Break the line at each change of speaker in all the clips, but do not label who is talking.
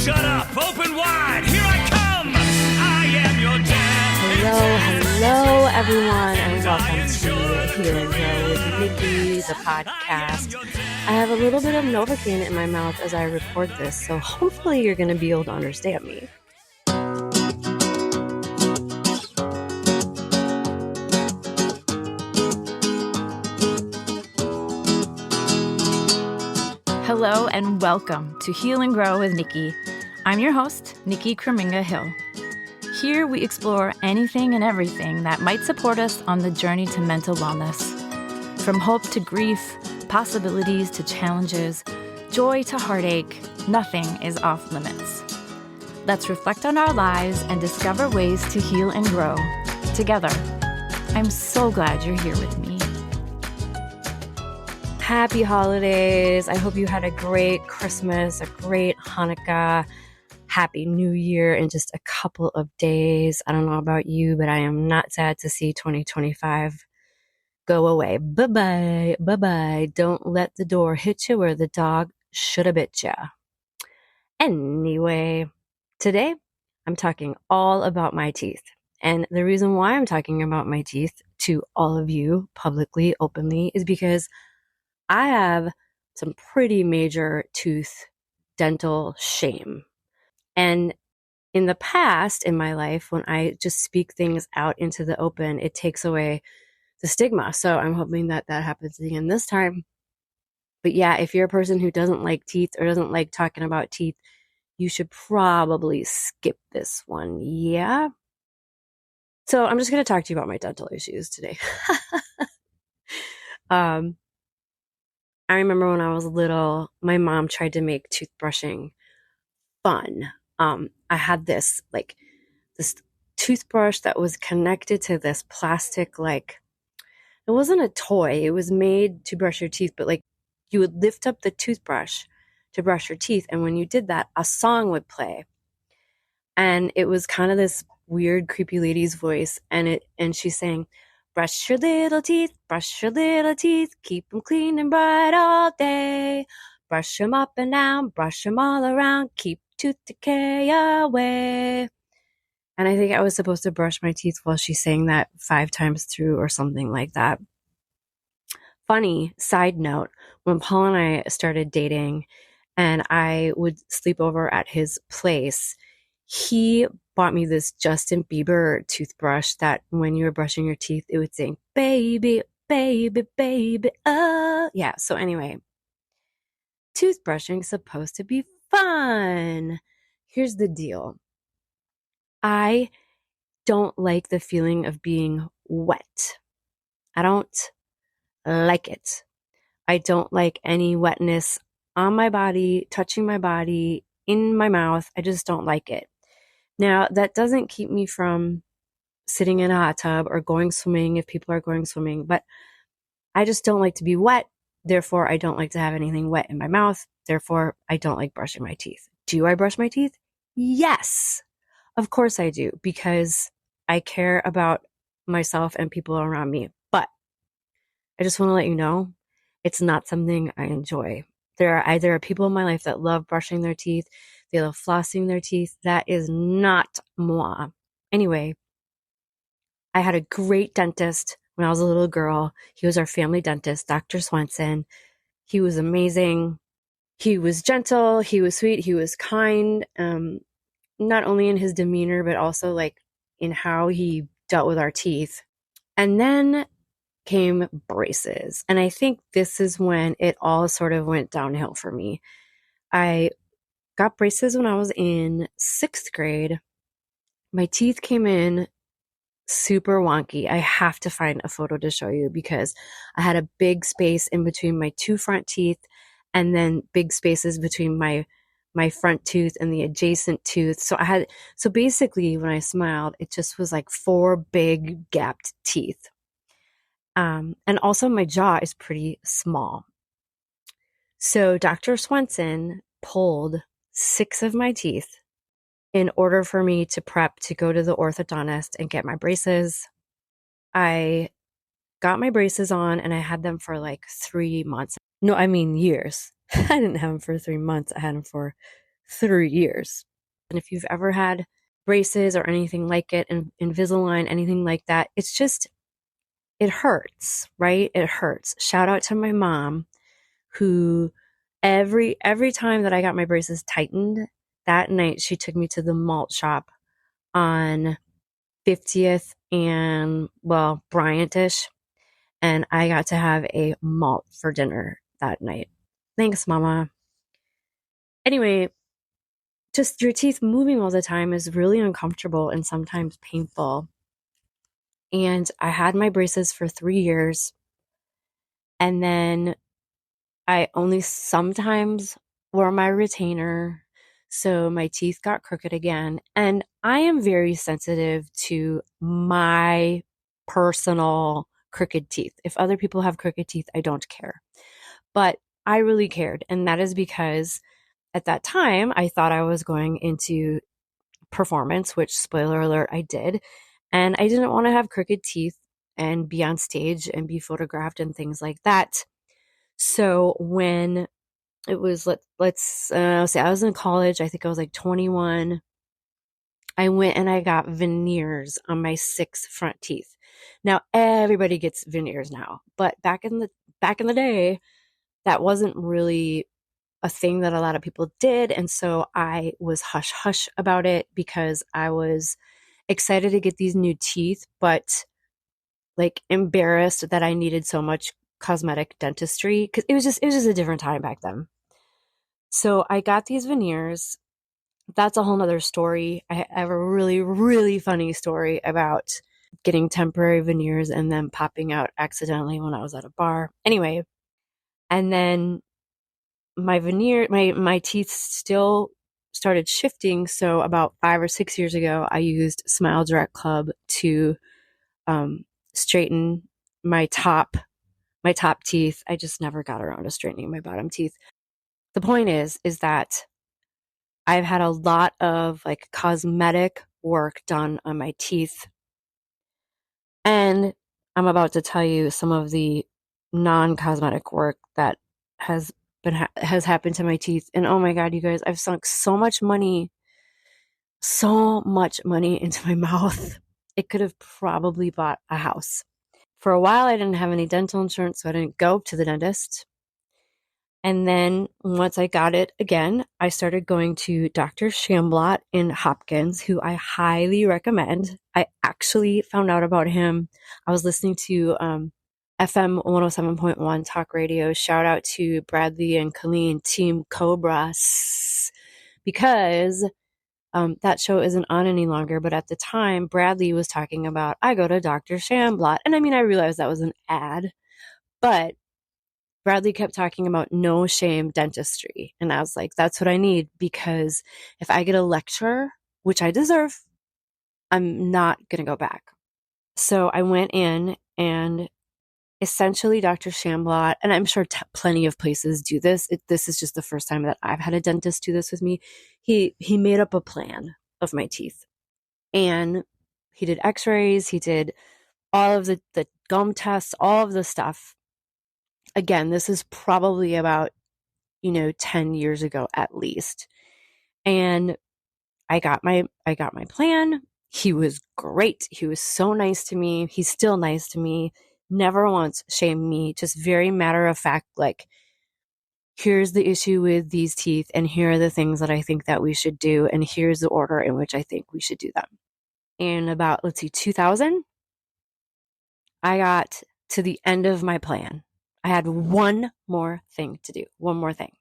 Shut up, open wide, here I come. I am your dad.
Hello, everyone, and welcome to Heal and Grow with Nikki, the podcast. I have a little bit of Novocaine in my mouth as I record this, so hopefully you're going to be able to understand me.
Hello and welcome to Heal and Grow with Nikki. I'm your host, Nickiekrommingahill. Here we explore anything and everything that might support us on the journey to mental wellness. From hope to grief, possibilities to challenges, joy to heartache, nothing is off limits. Let's reflect on our lives and discover ways to heal and grow together. I'm so glad you're here with me.
Happy holidays. I hope you had a great Christmas, a great Hanukkah, Happy New Year in just a couple of days. I don't know about you, but I am not sad to see 2025 go away. Bye-bye. Bye-bye. Don't let the door hit you where the dog should have bit you. Anyway, today I'm talking all about my teeth. And the reason why I'm talking about my teeth to all of you publicly, openly, is because I have some pretty major tooth dental shame. And in the past, in my life, when I just speak things out into the open, it takes away the stigma. So I'm hoping that that happens again this time. But yeah, if you're a person who doesn't like teeth or doesn't like talking about teeth, you should probably skip this one. Yeah. So I'm just going to talk to you about my dental issues today. I remember when I was little, my mom tried to make toothbrushing fun. I had this toothbrush that was connected to this plastic, it wasn't a toy. It was made to brush your teeth, but you would lift up the toothbrush to brush your teeth. And when you did that, a song would play. And it was kind of this weird, creepy lady's voice. And she's saying, brush your little teeth, keep them clean and bright all day. Brush them up and down, brush them all around, keep tooth decay away. And I think I was supposed to brush my teeth while she's saying that 5 times through or something like that. Funny side note, when Paul and I started dating and I would sleep over at his place, he bought me this Justin Bieber toothbrush that when you were brushing your teeth, it would sing, baby, baby, baby, oh. Yeah, so anyway, toothbrushing is supposed to be fun. Here's the deal. I don't like the feeling of being wet. I don't like it. I don't like any wetness on my body, touching my body, in my mouth. I just don't like it. Now, that doesn't keep me from sitting in a hot tub or going swimming if people are going swimming, but I just don't like to be wet. Therefore, I don't like to have anything wet in my mouth. Therefore, I don't like brushing my teeth. Do I brush my teeth? Yes, of course I do, because I care about myself and people around me. But I just want to let you know, it's not something I enjoy. There are people in my life that love brushing their teeth. They love flossing their teeth. That is not moi. Anyway, I had a great dentist when I was a little girl. He was our family dentist, Dr. Swenson. He was amazing. He was gentle. He was sweet. He was kind, not only in his demeanor, but also in how he dealt with our teeth. And then came braces. And I think this is when it all sort of went downhill for me. I got braces when I was in 6th grade. My teeth came in super wonky. I have to find a photo to show you because I had a big space in between my 2 front teeth and then big spaces between my front tooth and the adjacent tooth. So basically when I smiled, it just was 4 big gapped teeth. And also my jaw is pretty small. So Dr. Swenson pulled 6 of my teeth in order for me to prep to go to the orthodontist and get my braces. I got my braces on and I had them for 3 months. No, I mean years. I didn't have them for 3 months. I had them for 3 years. And if you've ever had braces or anything like it, and Invisalign, anything like that, it's just, it hurts, right? It hurts. Shout out to my mom, who every time that I got my braces tightened, that night she took me to the malt shop on 50th and, well, Bryant-ish, and I got to have a malt for dinner that night. Thanks, Mama. Anyway, just your teeth moving all the time is really uncomfortable and sometimes painful. And I had my braces for 3 years, and then I only sometimes wore my retainer, so my teeth got crooked again. And I am very sensitive to my personal crooked teeth. If other people have crooked teeth, I don't care. But I really cared, and that is because at that time, I thought I was going into performance, which, spoiler alert, I did. And I didn't want to have crooked teeth and be on stage and be photographed and things like that. So when it was, let's say I was in college, I think I was like 21, I went and I got veneers on my 6 front teeth. Now everybody gets veneers now, but back in the day, that wasn't really a thing that a lot of people did. And so I was hush hush about it because I was excited to get these new teeth, but like embarrassed that I needed so much cosmetic dentistry, because it was just a different time back then. So I got these veneers. That's a whole nother story. I have a really, really funny story about getting temporary veneers and then popping out accidentally when I was at a bar. Anyway, and then my teeth still started shifting. So about 5 or 6 years ago, I used Smile Direct Club to straighten my top teeth. I just never got around to straightening my bottom teeth. The point is that I've had a lot of like cosmetic work done on my teeth. And I'm about to tell you some of the non-cosmetic work that has happened to my teeth. And oh my God, you guys, I've sunk so much money into my mouth. It could have probably bought a house. For a while, I didn't have any dental insurance, so I didn't go to the dentist. And then once I got it again, I started going to Dr. Shamblot in Hopkins, who I highly recommend. I actually found out about him. I was listening to FM 107.1 talk radio. Shout out to Bradley and Colleen, Team Cobra, because that show isn't on any longer. But at the time, Bradley was talking about, I go to Dr. Shamblot. And I mean, I realized that was an ad, but Bradley kept talking about no shame dentistry. And I was like, that's what I need, because if I get a lecture, which I deserve, I'm not going to go back. So I went in, and essentially Dr. Shamblot, and I'm sure plenty of places do this. This is just the first time that I've had a dentist do this with me. He made up a plan of my teeth, and he did x-rays. He did all of the gum tests, all of the stuff. Again, this is probably about, 10 years ago at least. And I got my plan. He was great. He was so nice to me. He's still nice to me. Never once shamed me. Just very matter of fact, like, here's the issue with these teeth, and here are the things that I think that we should do, and here's the order in which I think we should do them. In about, 2000, I got to the end of my plan. I had one more thing to do. One more thing.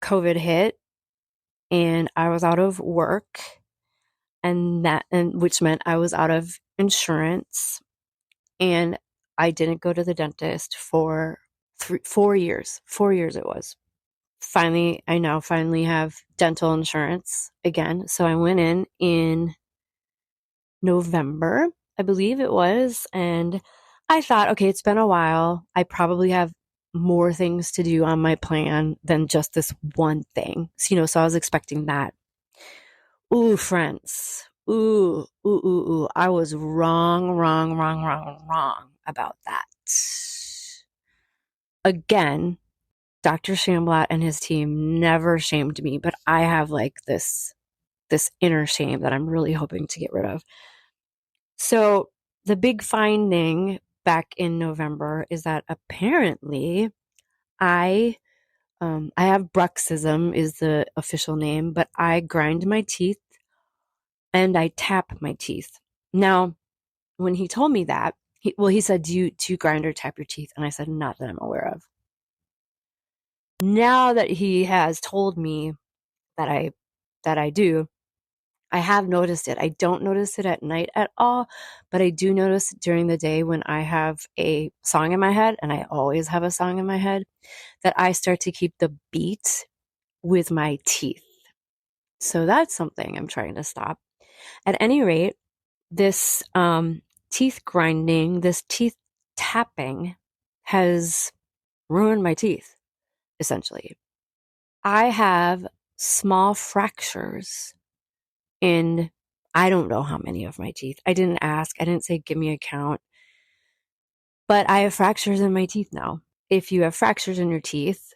COVID hit, and I was out of work, and which meant I was out of insurance, and I didn't go to the dentist for 4 years. 4 years it was. Finally, I now have dental insurance again. So I went in November, I believe it was, and I thought, okay, it's been a while. I probably have more things to do on my plan than just this one thing. So, so I was expecting that. Ooh, friends. Ooh. I was wrong about that. Again, Dr. Shamblat and his team never shamed me, but I have like this inner shame that I'm really hoping to get rid of. So the big finding back in November is that apparently I have bruxism is the official name, but I grind my teeth and I tap my teeth. Now, when he told me that, he said, do you grind or tap your teeth? And I said, not that I'm aware of. Now that he has told me that I do, I have noticed it. I don't notice it at night at all, but I do notice it during the day when I have a song in my head, and I always have a song in my head, that I start to keep the beat with my teeth. So that's something I'm trying to stop. At any rate, this teeth grinding, this teeth tapping has ruined my teeth, essentially. I have small fractures in I don't know how many of my teeth. I didn't ask. I didn't say, give me a count. But I have fractures in my teeth now. If you have fractures in your teeth,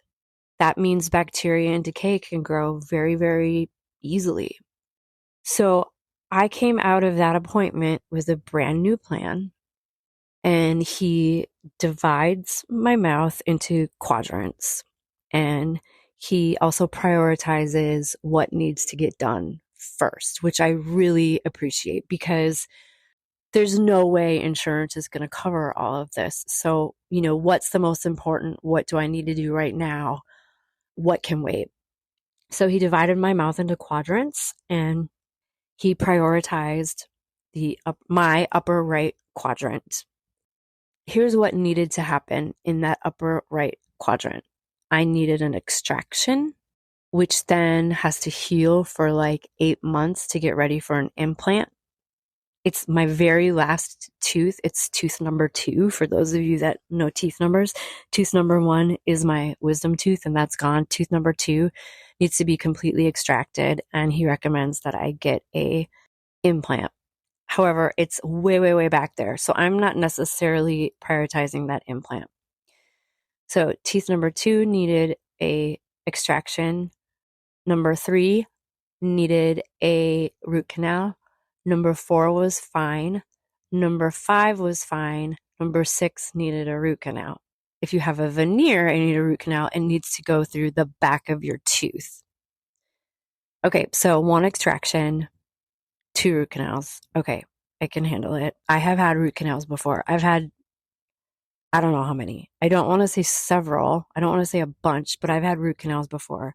that means bacteria and decay can grow very, very easily. So I came out of that appointment with a brand new plan, and he divides my mouth into quadrants, and he also prioritizes what needs to get done first, which I really appreciate because there's no way insurance is going to cover all of this. So, what's the most important? What do I need to do right now? What can wait? So he divided my mouth into quadrants, and he prioritized my upper right quadrant. Here's what needed to happen in that upper right quadrant. I needed an extraction, which then has to heal for like 8 months to get ready for an implant. It's my very last tooth. It's tooth number 2. For those of you that know teeth numbers, tooth number 1 is my wisdom tooth, and that's gone. Tooth number 2 needs to be completely extracted, and he recommends that I get a implant. However, it's way, way, way back there. So I'm not necessarily prioritizing that implant. So teeth number 2 needed a extraction. Number 3 needed a root canal. Number 4 was fine. Number 5 was fine. Number 6 needed a root canal. If you have a veneer and you need a root canal, it needs to go through the back of your tooth. Okay, so 1 extraction, 2 root canals. Okay, I can handle it. I have had root canals before. I've had, I don't know how many. I don't want to say several. I don't want to say a bunch, but I've had root canals before.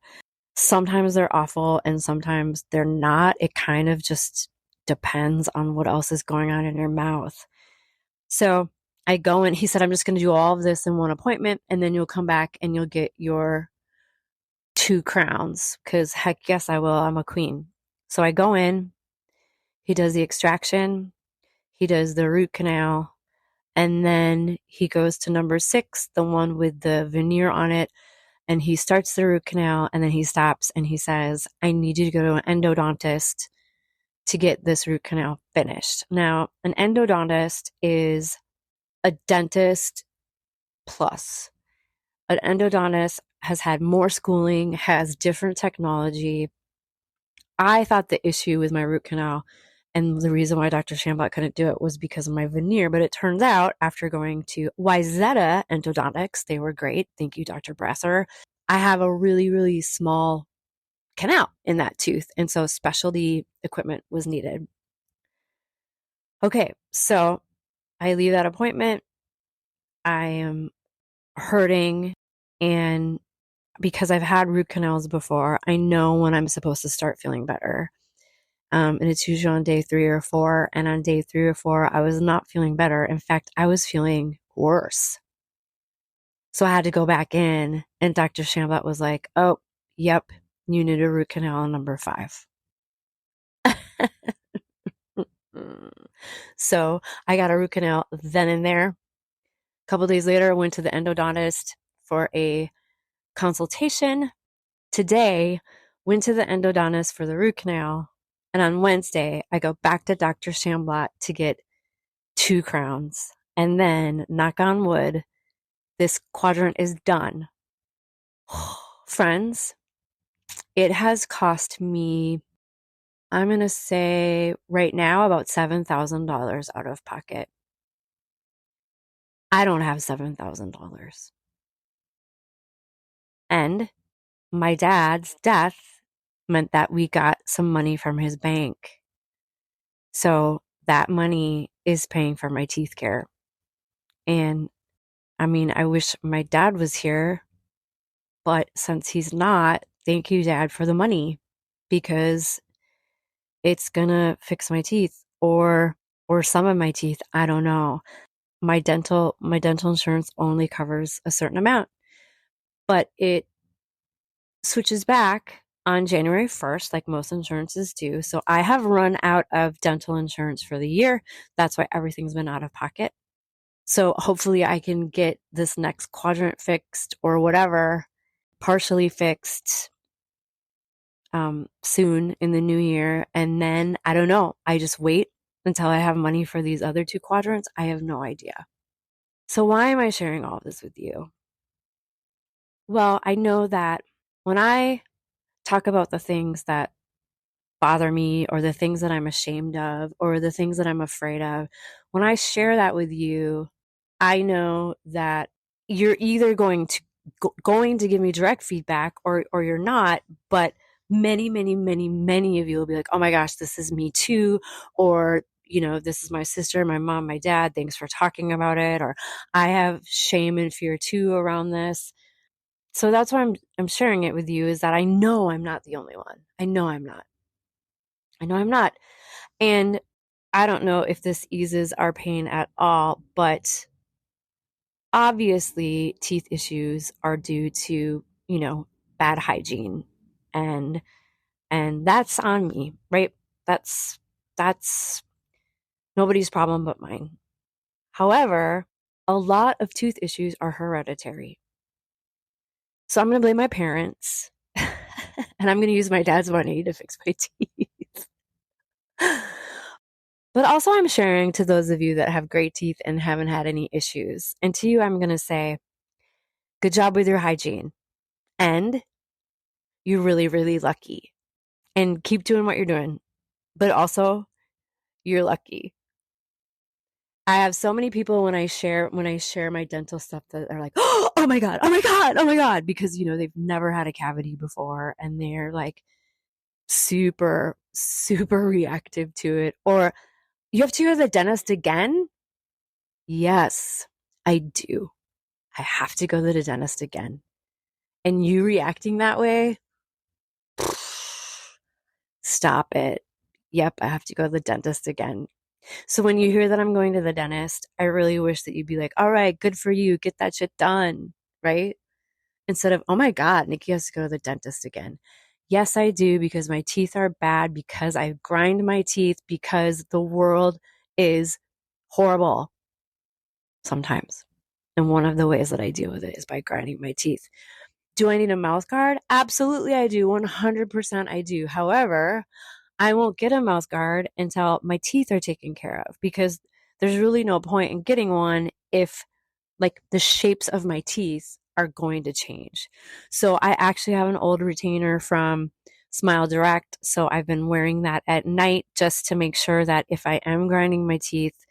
Sometimes they're awful and sometimes they're not. It kind of just depends on what else is going on in your mouth. So I go in, he said, I'm just going to do all of this in 1 appointment, and then you'll come back and you'll get your 2 crowns, because heck yes, I will. I'm a queen. So I go in, he does the extraction, he does the root canal, and then he goes to number 6, the one with the veneer on it, and he starts the root canal, and then he stops and he says, I need you to go to an endodontist to get this root canal finished. Now, an endodontist is a dentist plus. An endodontist has had more schooling, has different technology. I thought the issue with my root canal and the reason why Dr. Shamblat couldn't do it was because of my veneer. But it turns out, after going to Wyzetta Endodontics, they were great. Thank you, Dr. Brasser. I have a really, really small canal in that tooth, and so specialty equipment was needed. Okay, so I leave that appointment. I am hurting, and because I've had root canals before, I know when I'm supposed to start feeling better. And it's usually on day 3 or 4. And on day 3 or 4, I was not feeling better. In fact, I was feeling worse. So I had to go back in, and Dr. Shamblat was like, oh, yep, you need a root canal number 5. So I got a root canal then and there. A couple days later, I went to the endodontist for a consultation. Today, went to the endodontist for the root canal. And on Wednesday, I go back to Dr. Shamblat to get 2 crowns. And then, knock on wood, this quadrant is done. Friends, it has cost me, I'm going to say right now, about $7,000 out of pocket. I don't have $7,000. And my dad's death meant that we got some money from his bank. So that money is paying for my teeth care. And I mean, I wish my dad was here, but since he's not, thank you, Dad, for the money, because it's gonna fix my teeth or some of my teeth. I don't know. My dental insurance only covers a certain amount, but it switches back on January 1st, like most insurances do. So I have run out of dental insurance for the year. That's why everything's been out of pocket. So hopefully I can get this next quadrant fixed or whatever, partially fixed soon in the new year. And then I don't know. I just wait until I have money for these other two quadrants. I have no idea. So why am I sharing all of this with you? Well, I know that when I talk about the things that bother me or the things that I'm ashamed of or the things that I'm afraid of, when I share that with you, I know that you're either going to give me direct feedback or you're not, but many of you will be like, oh my gosh, this is me too, or this is my sister, my mom, my dad, thanks for talking about it, or I have shame and fear too around this. So that's why I'm sharing it with you, is that I know I'm not the only one. I know I'm not. And I don't know if this eases our pain at all, but obviously teeth issues are due to, bad hygiene, and that's on me, right? That's nobody's problem but mine. However, a lot of tooth issues are hereditary. So I'm going to blame my parents and I'm going to use my dad's money to fix my teeth. But also I'm sharing to those of you that have great teeth and haven't had any issues. And to you, I'm going to say, good job with your hygiene. And you're really, really lucky. And keep doing what you're doing. But also, you're lucky. I have so many people when I share my dental stuff that are like, oh my God, oh my God, oh my God, because they've never had a cavity before and they're like super, super reactive to it. Or you have to go to the dentist again? Yes, I do. I have to go to the dentist again. And you reacting that way? Stop it. Yep, I have to go to the dentist again. So when you hear that I'm going to the dentist, I really wish that you'd be like, all right, good for you. Get that shit done, right? Instead of, oh my God, Nikki has to go to the dentist again. Yes, I do, because my teeth are bad, because I grind my teeth, because the world is horrible sometimes. And one of the ways that I deal with it is by grinding my teeth. Do I need a mouth guard? Absolutely, I do. 100% I do. However, I won't get a mouth guard until my teeth are taken care of, because there's really no point in getting one if like the shapes of my teeth are going to change. So I actually have an old retainer from Smile Direct. So I've been wearing that at night just to make sure that if I am grinding my teeth,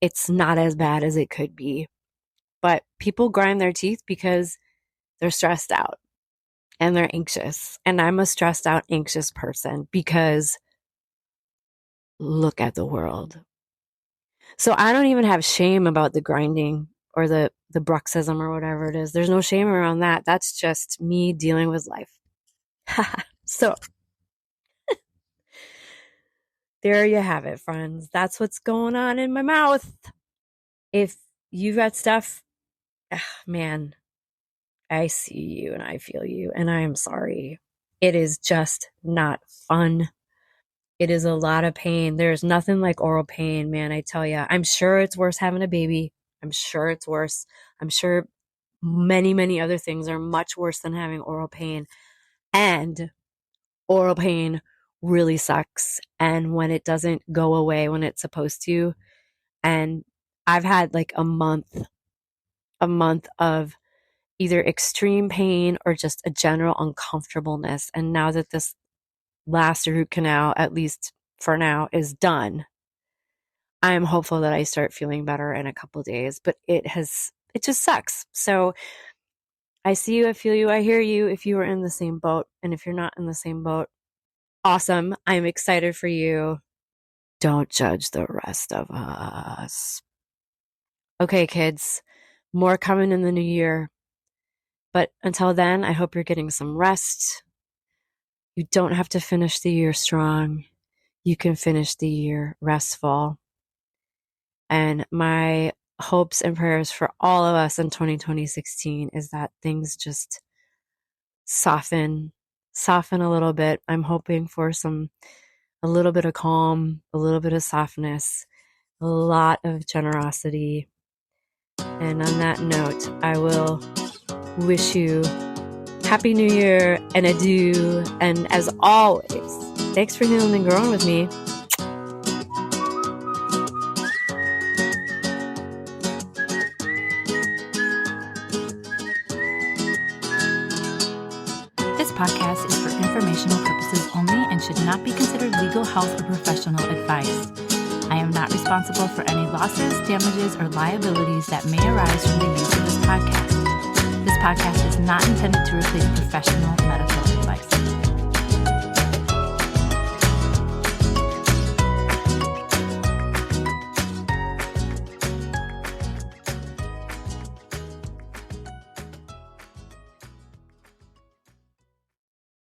it's not as bad as it could be. But people grind their teeth because they're stressed out and they're anxious. And I'm a stressed out, anxious person because look at the world. So I don't even have shame about the grinding or the bruxism or whatever it is. There's no shame around that. That's just me dealing with life. So there you have it, friends. That's what's going on in my mouth. If you've got stuff, man, I see you and I feel you and I am sorry. It is just not fun. It is a lot of pain. There's nothing like oral pain, man. I tell you, I'm sure it's worse having a baby. I'm sure it's worse. I'm sure many other things are much worse than having oral pain. And oral pain really sucks. And when it doesn't go away when it's supposed to, and I've had like a month of either extreme pain or just a general uncomfortableness. And now that this last root canal, at least for now, is done, I am hopeful that I start feeling better in a couple of days, but it just sucks. So I see you, I feel you, I hear you if you are in the same boat. And if you're not in the same boat, awesome. I'm excited for you. Don't judge the rest of us. Okay, kids, more coming in the new year. But until then, I hope you're getting some rest. You don't have to finish the year strong. You can finish the year restful. And my hopes and prayers for all of us in 2016 is that things just soften a little bit. I'm hoping for a little bit of calm, a little bit of softness, a lot of generosity. And on that note, I will wish you Happy New Year and adieu. And as always, thanks for healing and growing with me.
This podcast is for informational purposes only and should not be considered legal, health, or professional advice. I am not responsible for any losses, damages, or liabilities that may arise from the use of this podcast. This podcast is not intended to replace professional medical